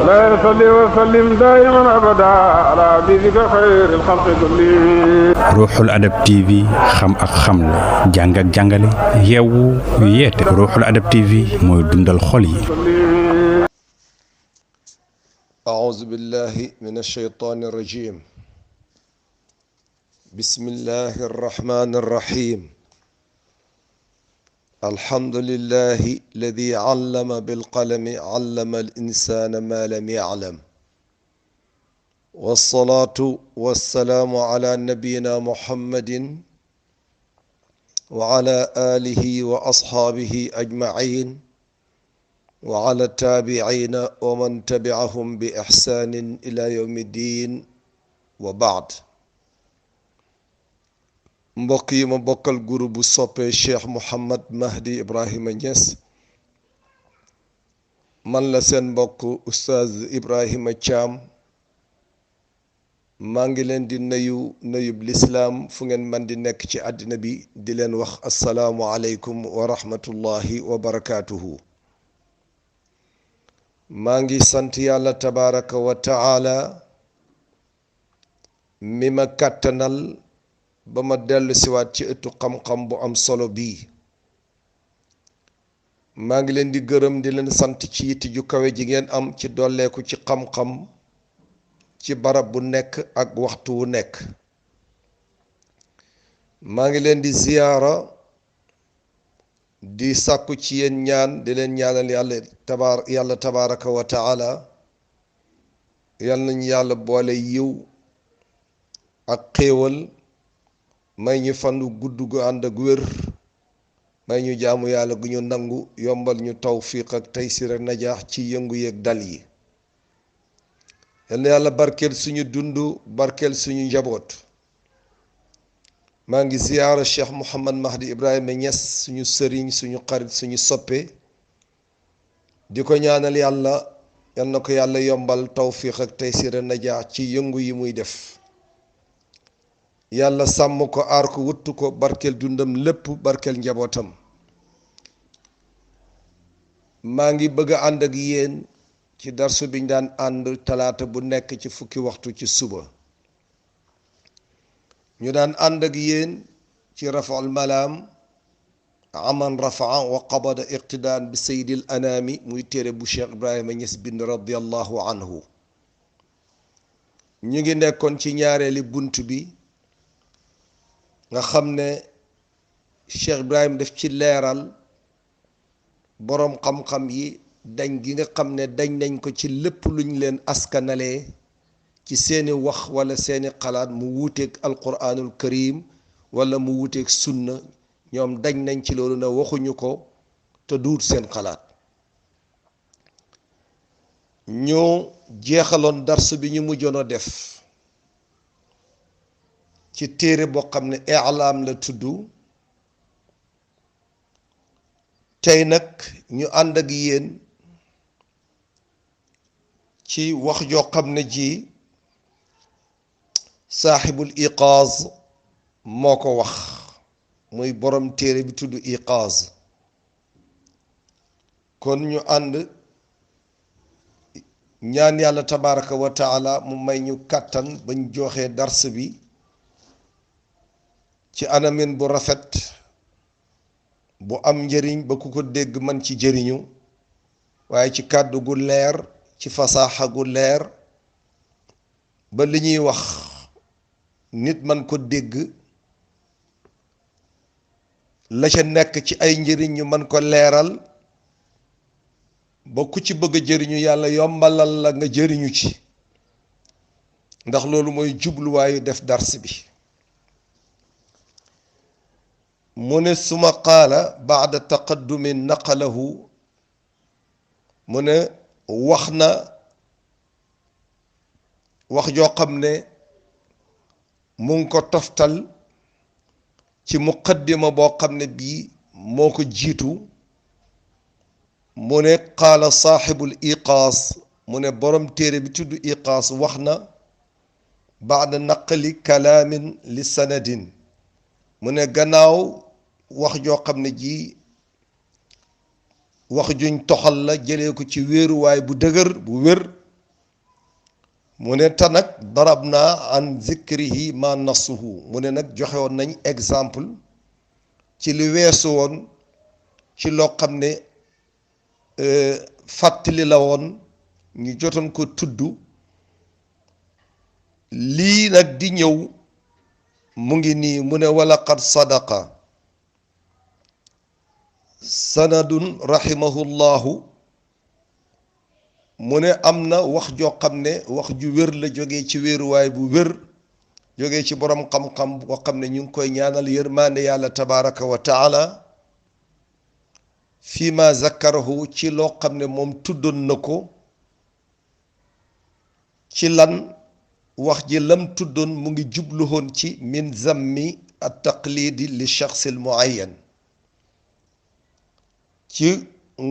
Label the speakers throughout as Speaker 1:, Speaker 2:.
Speaker 1: لا يصلي وسلم دائما أبدا على حبيبك خير الخلق كلهم.
Speaker 2: Ruuxul Adab TV xam ak xamle jàng ak jàngale yeewu yeete Ruuxul Adab TV mooy dundal xol yi.
Speaker 3: أعوذ بالله من الشيطان الرجيم. بسم الله الرحمن الرحيم. الحمد لله الذي علم بالقلم علم الإنسان ما لم يعلم. والصلاة والسلام على نبينا محمد وعلى آله وأصحابه أجمعين وعلى التابعين ومن تبعهم بإحسان إلى يوم الدين وبعد. mbokk yi ma bokkal groupe bu soppe Cheikh Mouhamad Mahdi Ibrahima Niass man la seen mbokk Oustaz Ibrahima Thiam maa ngi leen di nuyub lislaam fu ngeen man di nekk ci àddina bi di leen wax assalaamu aleykum wa rahmatullahi wa barakaatuhu. maa ngi sant yàlla tabaraka wa taala mi ma kàttanal ba ma dellu siwaat ci ëttu xam-xam bu am solo bii. maa ngi leen di gërëm di leen sant ci yitte ju kawe ji ngeen am ci dolleeku ci xam-xam ci barab bu nekk ak waxtu wu nekk. maa ngi leen di ziyaara di sàkku ci yéen ñaan di leen ñaanal yàlla tabaraka wa taala yal nañu yàlla boole yiw ak xéewal may ñu fan gudd gu ànd ak wér may ñu jaamu yàlla gu ñu nangu yombal ñu tawfiq ak taysir ak najaax ci yëngu yeeg dal yi. yal na yàlla barkeel suñu dund barkeel suñu njaboot. maa ngi ziyaara Cheikh Mouhamad Mahdi Ibrahima Niass suñu sëriñ suñu xarit suñu soppe di ko ñaanal yàlla yal na ko yàlla yombal tawfiq ak taysir ak najaax ci yëngu yi muy def. yàlla sàmm ko aar ko wuttu ko barkeel dundam lépp barkeel njabootam. maa ngi bëgg a ànd ak yéen ci darsu biñ daan ànd talaata bu nekk ci fukki waxtu ci suba. ñu daan ànd ak yéen ci rafaul malaam aman rafaa wa qabada iqtidaan bi sayyidil anaami muy téere bu Cheikh Ibrahima Niass bind radiallahu anhu. ñu ngi nekkoon ci ñaareeli bunt bi nga xam ne Cheikh Ibrahim def ci leeral boroom xam-xam yi dañ gi nga xam ne dañ nañ ko ci lépp luñ leen askanalee ci seeni wax wala seeni xalaat mu wuuteeg alquranul karim wala mu wuuteeg sunna ñoom dañ nañ ci loolu ne waxuñu ko te duut seen xalaat. ñu jeexaloon dars bi ñu mujjoon a def ci téere boo xam ne i'laam la tudd. tey nag ñu ànd ak yéen ci wax joo xam ne ji saaxibul iqaaz moo ko wax muy borom téere bi tudd iqaaz. kon ñu ànd ñaan yàlla tabaraka wa taala mu may ñu kàttan bañ joxee dars bi ci anamin bu rafet bu am njëriñ ba ku ko dégg man ci jëriñu waaye ci kàddu gu leer ci fasaaxa gu leer ba li ñuy wax nit man ko dégg la ca nekk ci ay njëriñ ñu man ko leeral ba ku ci bëgg a jëriñu yàlla yombalal la nga jëriñu ci ndax loolu mooy jubluwaayu def dars bi. mu ne suma qaala baada taqaddumi naqalahu mu ne wax na wax joo xam ne mu ngi ko toftal ci muqaddima boo xam ne bii moo ko jiitu. mu ne qaala saaxibul iqaas mu ne borom téere bi tudd iqaas wax na baada naqli kalaamin li sanadin mu ne gannaaw wax joo xam ne ji wax juñ toxal la jëlee ko ci wéeruwaay bu dëgër bu wér mu ne te nag darabna an zikrihi ma nasuhu mu ne nag joxe woon nañ exemple ci li weesu woon ci loo xam ne fàttali la woon ñu jotoon ko tudd lii nag di ñëw mu ngi nii mu ne wala qad sadaqa sanadun rahimahullahu mu ne am na wax joo xam ne wax ju wér la jógee ci wéeruwaay bu wér jógee ci borom xam-xam boo xam ne ñu ngi koy ñaanal yërmaande yàlla tabaraka wa taala fii ma zakkarahu ci loo xam ne moom tuddoon na ko ci lan wax ji lam tuddoon mu ngi jubluwoon ci min zammi at taqlidi li shaxsil muayyan ci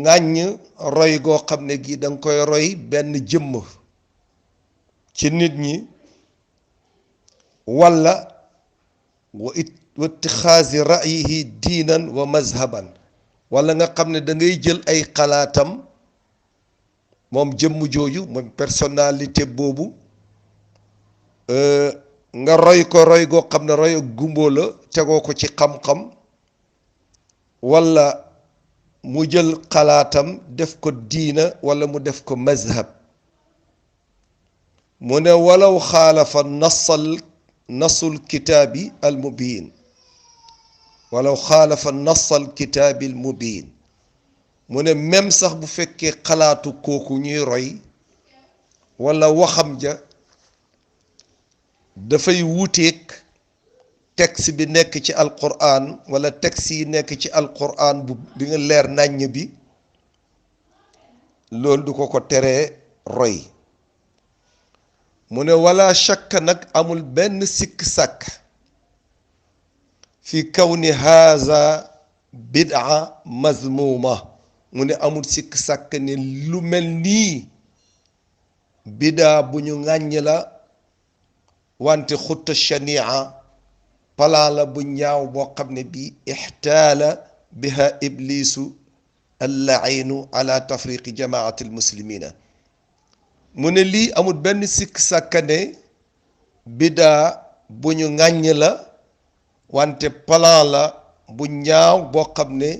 Speaker 3: ŋàññ roy goo xam ne gi danga koy roy benn jëmm ci nit ñi walla wa ittixaasi ra'yihi diinan wa mazhaban walla nga xam ne da ngay jël ay xalaatam moom jëmm jooju moom personnalité boobu nga roy ko roy goo xam ne roy gumboo la tegoo ko ci xam-xam walla mu jël xalaatam def ko diina walla mu def ko mazhab mu ne walaw xaalafa nasul kitaabi al mubiin walaw xaalafa nasal kitaabi al mubiin mu ne même sax bu fekkee xalaatu kooku ñuy roy walla waxam ja dafay wuuteeg texte bi nekk ci alquran wala texte yi nekk ci alquran bi nga leer nàññ bi loolu du ko teree roy mu ne wala shakka nag amul benn sikk sàkk fi kawni haza bid'a mazmuma mu ne amul sikk sàkk ne lu mel nii bidaa bu ñu ŋàññ la wante xutta shania palaa la bu ñaaw boo xam ne bi ixtaala biha iblisu allainu ala tafriqi jamaati almuslimina mu ne lii amul benn sikk sàkkane bidaa bu ñu ŋàññ la wante palaa la bu ñaaw boo xam ne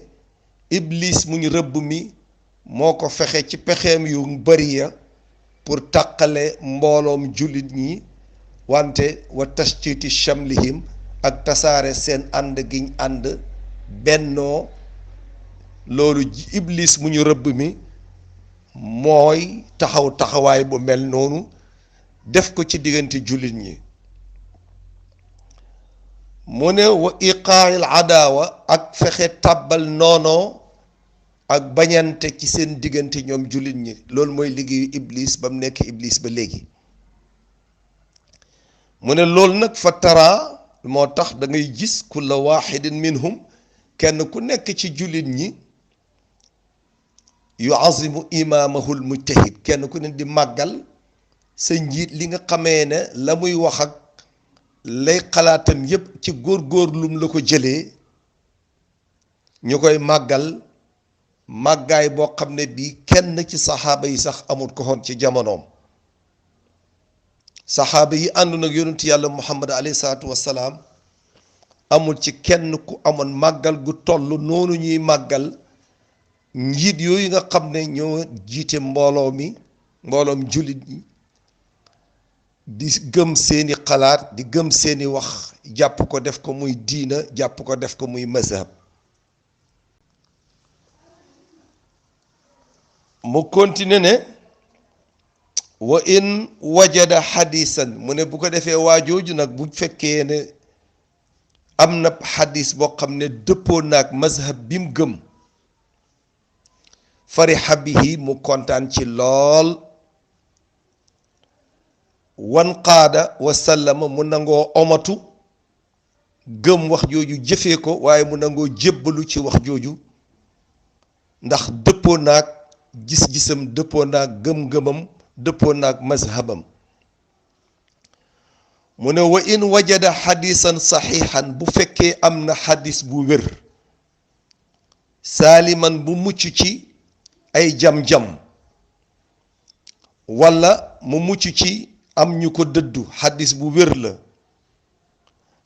Speaker 3: iblis mu ñu rëbb mi moo ko fexe ci pexeem yu bari ya pour tàqale mbooloom jullit ñi wante wa tashtiti shamlihim ak tasaare seen ànd giñ ànd bennoo loolu iblis mu ñu rëbb mi mooy taxawaay bu mel noonu def ko ci diggante jullit ñi mu ne wa iqaa'il adaawa ak fexe tàbbal noonoo ak bañante ci seen diggante ñoom jullit ñi loolu mooy liggéeyu iblis ba mu nekk iblis ba léegi mu ne loolu nag fa taraa moo tax da ngay gis kulla waxidin minhum kenn ku nekk ci jullit ñi yuazimu imaamahul mujtahid kenn ku ne di màggal sa njiit li nga xamee ne la muy wax ak lay xalaatam yépp ci góor-góorlum la ko jëlee ñu koy màggal màggaay boo xam ne bii kenn ci saxaaba yi sax amul ko xoon ci jamonoom saxaaba yi àndoon ak yonent yàlla muhammad alayhi salaatu wassalaam amul ci kenn ku amoon màggal gu toll noonu ñuy màggal njiit yooyu nga xam ne ñoo jiite mbooloom jullit ñi di gëm seeni xalaat di gëm seeni wax jàpp ko def ko muy diina jàpp ko def ko muy mazhab mu continue ne wa in wajada xadisan mu ne bu ko defee waajooju nag bu fekkee ne am na xadis boo xam ne dëppoo naag mazhab bi mu gëm farixa bihi mu kontaan ci lool wan qaada wa sallama mu nangoo omatu gëm wax jooju jëfee ko waaye mu nangoo jébbalu ci wax jooju ndax dëppoo naag gis-gisam dëppoo naag gëm-gëmam dëppoo naag mazhabam mu ne wa in wajada xadisan saxiixan bu fekkee am na xadis bu wér saaliman bu mucc ci ay jam-jam walla mu mucc ci am ñu ko dëddu xadis bu wér la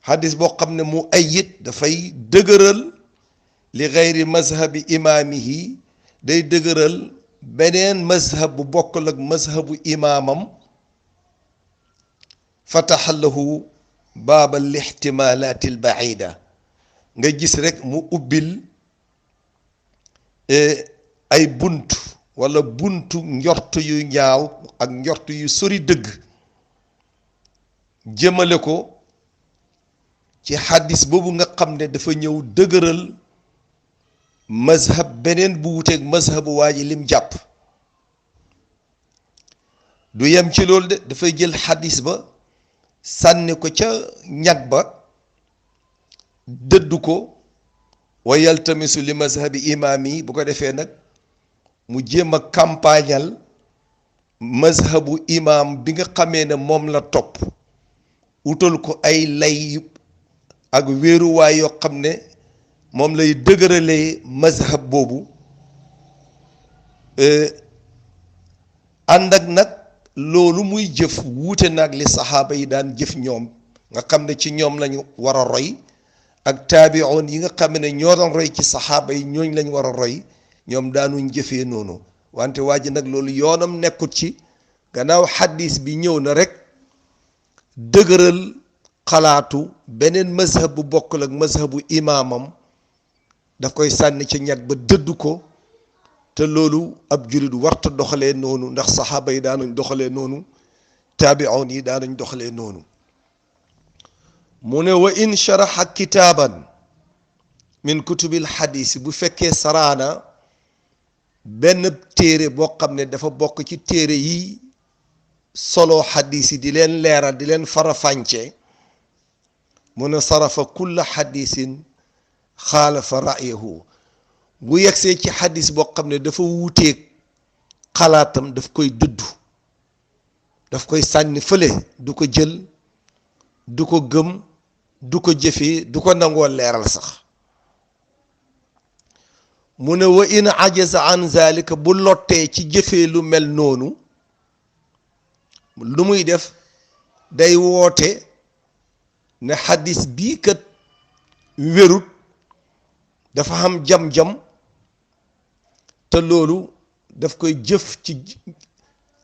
Speaker 3: xadis boo xam ne mu ayit dafay dëgëral li gayri mazhabi imaamihi day dëgëral beneen mazhab bu bokkul ak mazhabu imaamam fataxa lahu baaba lixtimalaati albaida nga gis rek mu ubbil ay bunt wala buntu njort yu ñaaw ak njort yu sori dëgg jëmale ko ci xadis boobu nga xam ne dafa ñëw dëgëral mazhab beneen bu wuteeg mazhabu waa ji lim jàpp du yem ci loolu de dafay jël xadis ba sànni ko ca ñag ba dëddu ko wa yaltamisu li mazhabi imaam yi bu ko defee nag mu jéem a campagnal mazhabu imaam bi nga xamee ne moom la topp utal ko ay lay ak wéeruwaay yoo xam ne moom lay dëgëralee mazhab boobu ànd ak nag loolu muy jëf wuute nag li saxaaba yi daan jëf ñoom nga xam ne ci ñoom lañu war a roy ak taabi'oon yi nga xam ne ñoo doon roy ci saxaaba yi ñooñ lañ war a roy ñoom daanuñ jëfee noonu wante waa ji nag loolu yoonam nekkut ci gannaaw xadis bi ñëw na rek dëgëral xalaatu beneen mazhab bu bokkul ak mazhabu imaamam daf koy sànni ci ñag ba dëddu ko te loolu ab jullit warta doxalee noonu ndax saxaaba yi daanañ doxalee noonu taabi'oon yi daanañ doxalee noonu mu ne wa in sharaxa kitaaban min kutubil xadis bu fekkee saraana benn téere boo xam ne dafa bokk ci téere yi solo xadis yi di leen leeral di leen farafànce mu ne sarafa kulla xadisin xaalafa ra'yahu bu yegsee ci xadis boo xam ne dafa wuuteeg xalaatam daf koy dëddu daf koy sànni fële du ko jël du ko gëm du ko jëfee du ko nangoo leeral sax mu ne wa in ajaza an zalika bu lottee ci jëfee lu mel noonu lu muy def day woote ne xadis bii kat wérut dafa am jam-jam te loolu daf koy jëf ci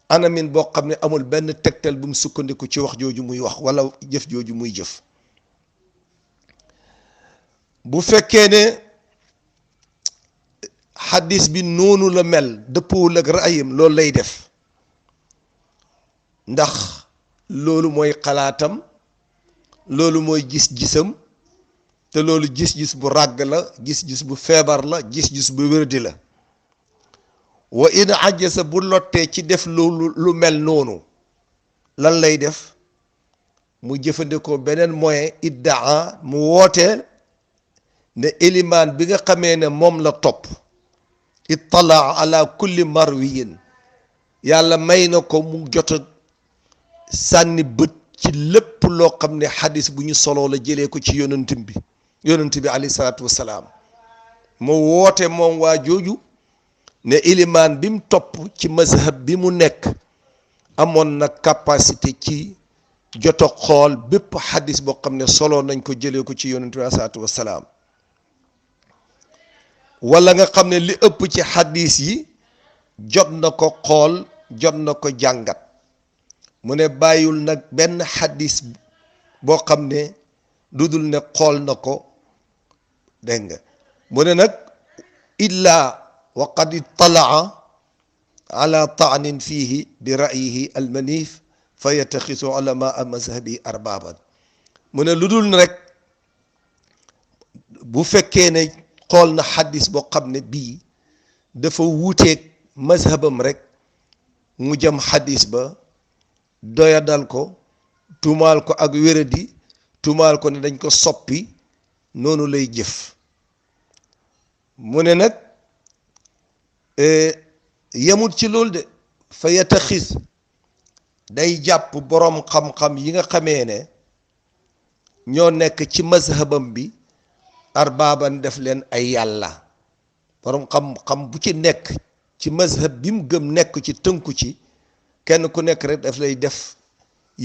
Speaker 3: anamin boo xam ne amul benn tegtal bu mu sukkandiku ci wax jooju muy wax wala jëf jooju muy jëf bu fekkee ne xadis bi noonu la mel dëppwul ak ra'ayam loolu lay def ndax loolu mooy xalaatam loolu mooy gis-gisam te loolu gis-gis bu ràgg la gis-gis bu feebar la gis-gis bu wérdi la wa in ajasa bu lottee ci def loolu lu mel noonu lan lay def mu jëfandikoo beneen moyen iddaa mu wootee ne ilimaan bi nga xamee ne moom la topp ittala ala kulli marwiyin yàlla may na ko mu jot a sànni bët ci lépp loo xam ne xadis bu ñu soloo la jëlee ko ci yonent bi alayhi salaatu wassalaam mu woote moom waa jooju ne ilimaan bi mu topp ci mazhab bi mu nekk amoon na capacité ci jot a xool bépp xadis boo xam ne soloo nañ ko jëlee ko ci yonent bi alayhi salaatu wassalaam wala nga xam ne li ëpp ci xadis yi jot na ko xool jot na ko jàngat mu ne bàyyul nag benn xadis boo xam ne dudul ne xool na ko dégg nga mu ne nag illa wa qad italaa ala taanin fihi bi ra'yihi almanif fa yattaxisu ulamaa mazhabi arbaban mu ne lu dul rek bu fekkee ne xool na xadis boo xam ne bii dafa wuuteeg mazhabam rek mu jëm xadis ba doyadal ko tuumaal ko ak wéradi tuumaal ko ne dañ ko soppi noonu lay jëf mu ne nag yemut ci loolu de fa yataxis day jàpp boroom xam-xam yi nga xamee ne ñoo nekk ci mazhabam bi arbaaban def leen ay yàlla boroom xam-xam bu ci nekk ci mazhab bi mu gëm nekk ci tënku ci kenn ku nekk rek daf lay def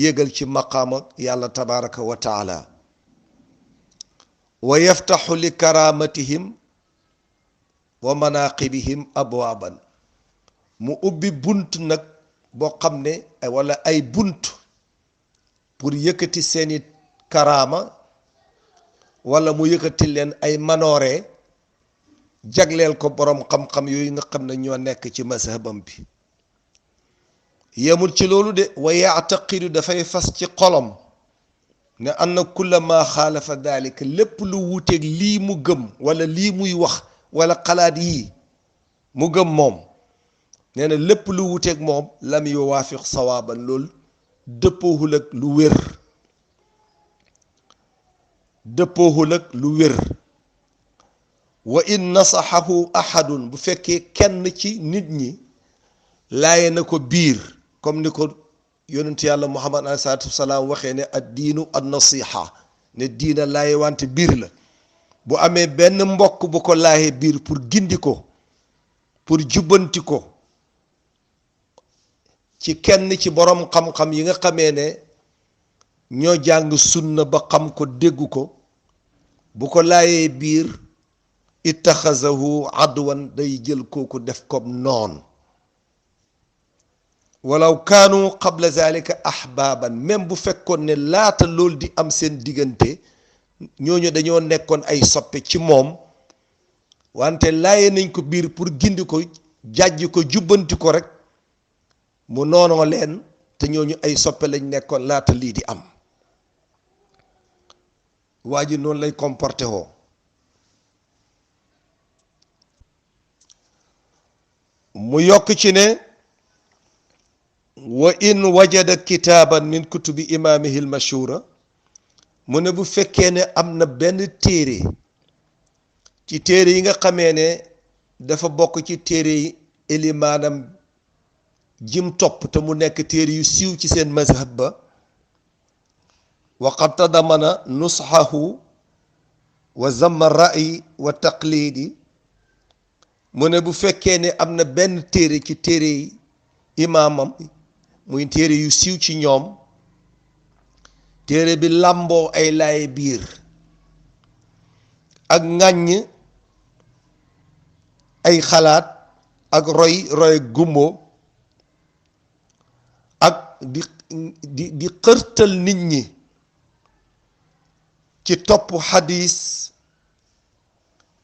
Speaker 3: yéegal ci maqaama yàlla tabaraka wa taala wa yaftaxu li karamatihim wa manaqibihim abwaaban mu ubbi bunt nag boo xam ne wala ay bunt pour yëkkati seeni karaama wala mu yëkkati leen ay manoore jagleel ko boroom xam-xam yooyu nga xam ne ñoo nekk ci mazhabam bi yemul ci loolu de wa yaataqidu dafay fas ci xolom ne anna kulla ma xaalafa dalika lépp lu wuuteeg lii mu gëm wala lii muy wax wala xalaat yii mu gëm moom nee na lépp lu wuuteeg moom lam yuwaafiq sawaaban loolu dëppoohul ak lu wér dëppoohul ak lu wér wa in nasaxahu ahadun bu fekkee kenn ci nit ñi laaye na ko biir comme ni ko yonentu yàlla muhammad alayhi salaatu wasalaam waxee ne ad diinu an nasiha ne diina laaye wante biir la bu amee benn mbokk bu ko laaye biir pour gindi ko pour jubbanti ko ci kenn ci boroom xam-xam yi nga xamee ne ñoo jàng sunna ba xam ko dégg ko bu ko laayee biir ittaxazahu adwan day jël kooku def ko noon walaw kaanu qabla zalika ahbaaban même bu fekkoon ne laata loolu di am seen diggante ñooñu dañoo nekkoon ay soppe ci moom wante laaye nañ ko biir pour gindi ko jàjj ko jubbanti ko rek mu noonoo leen te ñooñu ay soppe lañ nekkoon laata lii di am waa ji noonu lay comporté woo mu yokk ci ne wa in wajada kitaaban min kutubi imaamihi almashhura mu ne bu fekkee ne am na benn téere ci téere yi nga xamee ne dafa bokk ci téere yi elimaanam jim topp te mu nekk téere yu siiw ci seen mazhab ba wa qad tadamana nusxahu wa zamma ra'yi wa taqlidi mu ne bu fekkee ne am na benn téere ci téere yi imaamam muy téere yu siiw ci ñoom téere bi làmboo ay laaye biir ak ŋàññ ay xalaat ak roy gumbo ak di xërtal nit ñi ci topp xadis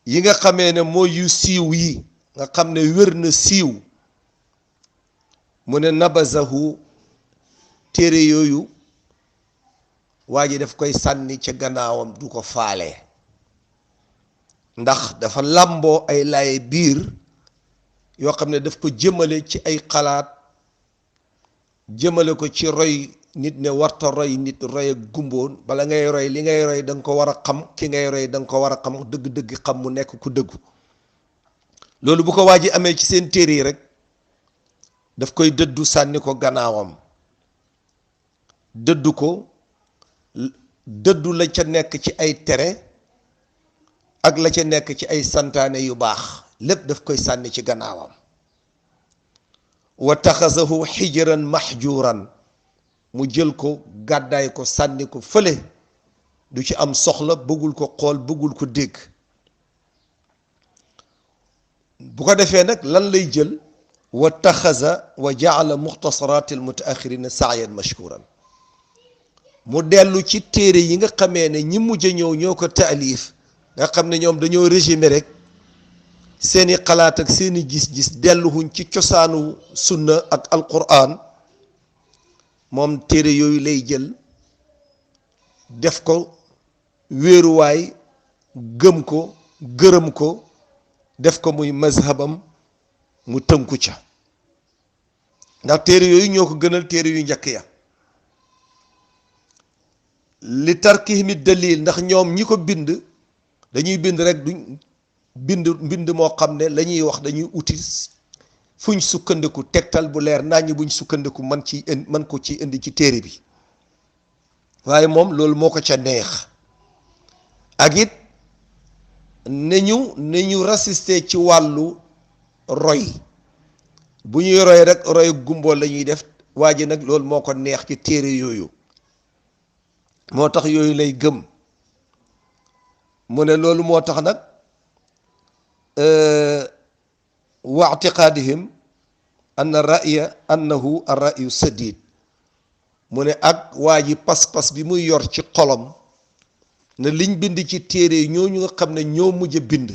Speaker 3: yi nga xamee ne mooy yu siiw yi nga xam ne wér na siiw mu ne nabazahu téere yooyu waa ji daf koy sànni ca gannaawam du ko faale ndax dafa làmboo ay laaye biir yoo xam ne daf ko jëmale ci ay xalaat jëmale ko ci roy nit ne warta roy nit roy ak gumboon bala ngay roy li ngay roy da nga ko war a xam ki ngay roy da nga ko war a xam dëgg-dëgg xam mu nekk ku dëggu loolu bu ko waa ji amee ci seen téere yi rek daf koy dëddu sànni ko gannaawam dëddu ko dëddu la ca nekk ci ay tere ak la ca nekk ci ay santaane yu baax lépp daf koy sànni ci gannaawam wa taxasahu xijran mahjuran mu jël ko gàddaay ko sànni ko fële du ci am soxla bëggul ko xool bëggul ko dégg bu ko defee nag lan lay jël wa taxasa wa jaala muxtasaraati almutaaxirina saayan mashkuran mu dellu ci téere yi nga xamee ne ñi mujj a ñëw ñoo ko taalif nga xam ne ñoom dañoo résumé rek seeni xalaat ak seeni gis-gis delluwuñ ci cosaanu sunna ak alquran moom téere yooyu lay jël def ko wéeruwaay gëm ko gërëm ko def ko muy mazhabam mu tënku ca ndax téere yooyu ñoo ko gënal téere yu njëkk ya li tarkihimi dalil ndax ñoom ñi ko bind dañuy bind rek duñ bind moo xam ne la ñuy wax dañuy uti fuñ sukkandiku tegtal bu leer naññ buñ sukkandiku man ko ci indi ci téere bi waaye moom loolu moo ko ca neex ak it ne ñu rassisté ci wàllu roy bu ñuy roy rek roy gumboo la ñuy def waa ji nag loolu moo ko neex ci téere yooyu moo tax yooyu lay gëm mu ne loolu moo tax nag wa i'tiqaadihim anna ra'ya annahu ar-ra'yu sadid mu ne ak waa ji pas-pas bi muy yor ci xolam ne liñ bind ci téere yi ñooñu nga xam ne ñoo mujj a bind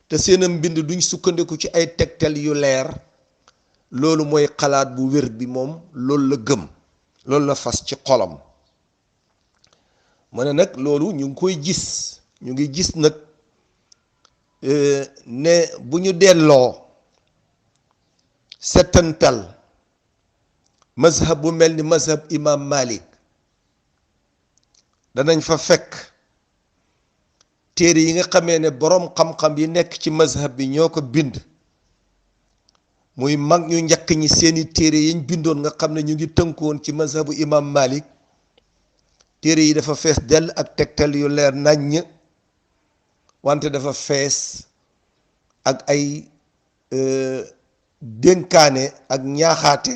Speaker 3: te seenam mbind duñ sukkandiku ci ay tegtal yu leer loolu mooy xalaat bu wér bi moom loolu la gëm loolu la fas ci xolam mu ne nag loolu ñu ngi koy gis ñu ngi gis nag ne bu ñu delloo settantal mazhab bu mel ni mazhab imam Malik danañ fa fekk téere yi nga xamee ne boroom xam-xam yi nekk ci mazhab bi ñoo ko bind muy mag ñu njëkk ñi seeni téere yiñ bindoon nga xam ne ñu ngi tënkoon ci mazhabu imam Malik téere yi dafa fees dell ak tegtal yu leer naññ wante dafa fees ak ay dénkaane ak ñaaxaate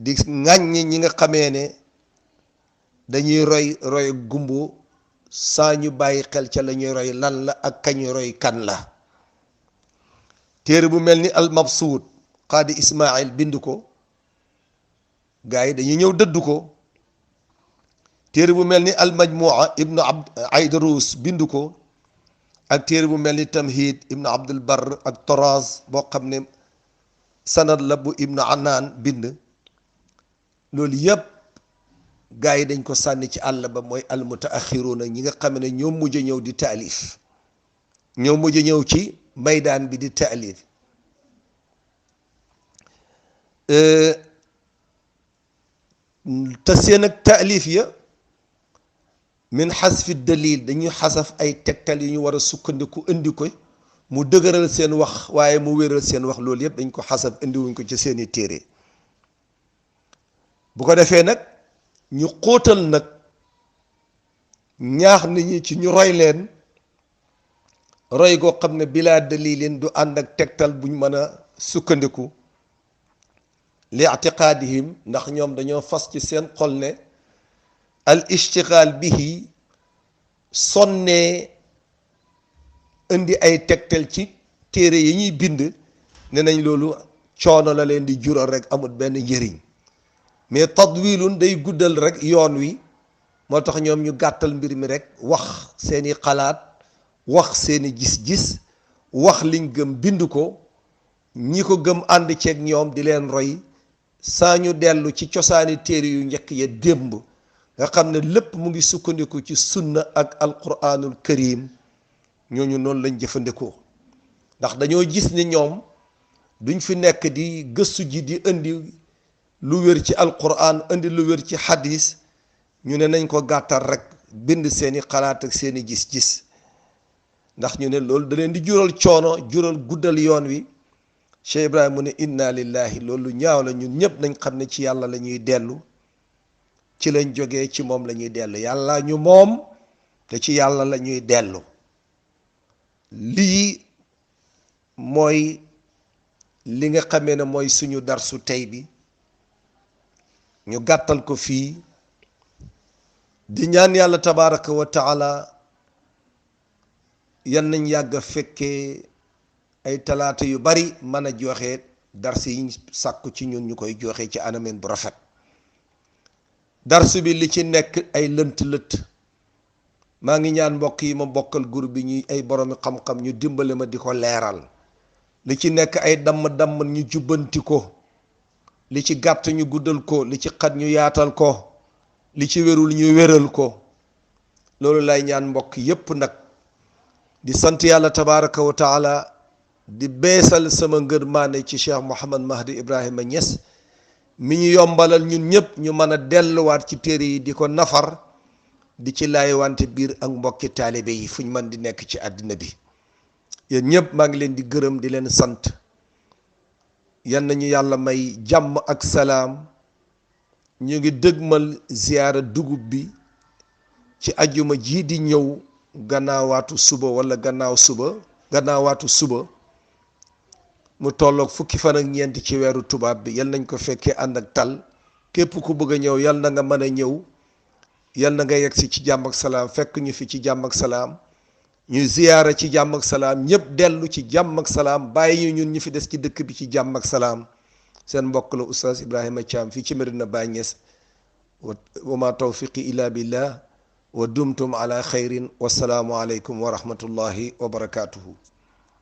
Speaker 3: di ŋàññ ñi nga xamee ne dañuy roy gumbo saa ñu bàyyi xel ca la ñuy roy lan la ak kañu roy kan la téere bu mel ni al mabsuud qaadi Ismail bind ko gars yi dañuy ñëw dëdd ko téere bu mel ni al majmua ibnu Aydruus bind ko ak téere bu mel ni tamhid ibnu Abdul Barr ak Toraz boo xam ne sanad la bu ibnu Anaan bind loolu yépp gaa yi dañ ko sànni ci àll ba mooy al mutaaxiruuna ñi nga xam ne ñoo mujj a ñëw di taalif ñoo mujj a ñëw ci maydaan bi di taalif te seen ak taalif ya min xasfi dalil dañuy xasaf ay tegtal yu ñu war a sukkandiku indi ko mu dëgëral seen wax waaye mu wéral seen wax loolu yépp dañ ko xasaf indiwuñ ko ci seeni téere bu ko defee nag ñu xóotal nag ñaax nit ñi ci ñu roy leen roy goo xam ne bilaa dalilin du ànd ak tegtal buñ mën a sukkandiku li i'tiqaadihim ndax ñoom dañoo fas ci seen xol ne al ishtigaal bihi sonnee indi ay tegtal ci téere yi ñuy bind ne nañ loolu coono la leen di jural rek amul benn njëriñ mais tadwilun day guddal rek yoon wi moo tax ñoom ñu gàttal mbir mi rek wax seeni xalaat wax seeni gis-gis wax liñ gëm bind ko ñi ko gëm ànd ceeg ñoom di leen roy saa ñu dellu ci cosaani téere yu njëkk ya démb nga xam ne lépp mu ngi sukkandiku ci sunna ak alquranul karim ñooñu noonu lañ jëfandikoo ndax dañoo gis ni ñoom duñ fi nekk di gëstu ji di indi lu wér ci alquran indi lu wér ci hadis ñu ne nañ ko gàttal rek bind seeni xalaat ak seeni gis-gis ndax ñu ne loolu da leen di jural coono jural guddal yoon wi Cheikh Ibrahima mu ne inna lillahi loolu ñaaw la ñun ñëpp nañ xam ne ci yàlla la ñuy dellu ci lañ jógee ci moom la ñuy dellu yàlla ñu moom te ci yàlla la ñuy dellu lii mooy li nga xamee ne mooy suñu darsu tey bi ñu gàttal ko fii di ñaan yàlla tabaraka wa taala yan nañ yàgg a fekkee ay talaata yu bari mën a joxe dars yi sàkku ci ñun ñu koy joxe ci anameen bu rafet darsu bi li ci nekk ay lënt-lënt maa ngi ñaan mbokk yi ma bokkal groupe bi ñuy ay boroomi xam-xam ñu dimbale ma di ko leeral li ci nekk ay damm-damm ñu jubbanti ko li ci gàtt ñu guddal ko li ci xat ñu yaatal ko li ci wérul ñu wéral ko loolu lay ñaan mbokk yépp nag di sant yàlla tabaraka wa taala di beesal sama ngërmaane ci Cheikh Mouhamad Mahdi Ibrahima Niass mi ñu yombalal ñun ñëpp ñu mën a delluwaat ci téere yi di ko nafar di ci laay wante biir ak mbokki taalibe yi fu ñu mën di nekk ci àddina bi yéen ñëpp maa ngi leen di gërëm di leen sant yan nañu yàlla may jàmm ak salaam ñu ngi dëgmal ziyaara dugub bi ci ajjuma ji di ñëw gannaawaatu suba wala gannaawaatu suba mu tolloog fukki fan ak ñeent ci weeru tubaab bi yal nañ ko fekkee ànd ak tal képp ku bëgg a ñëw yal na nga mën a ñëw yal na nga yegg si ci jàmm ak salaam fekk ñu fi ci jàmm ak salaam ñu ziyaara ci jàmm ak salaam ñëpp dellu ci jàmm ak salaam bàyyi ñu ñun ñu fi des ci dëkk bi ci jàmm ak salaam seen mbokk la oustaz Ibrahima Thiam fii ci Medina Baye Niass wa ma tawfiqi illa billah wa dumtum ala xayrin wasalaamu aleykum wa rahmatullahi wa barakatuhu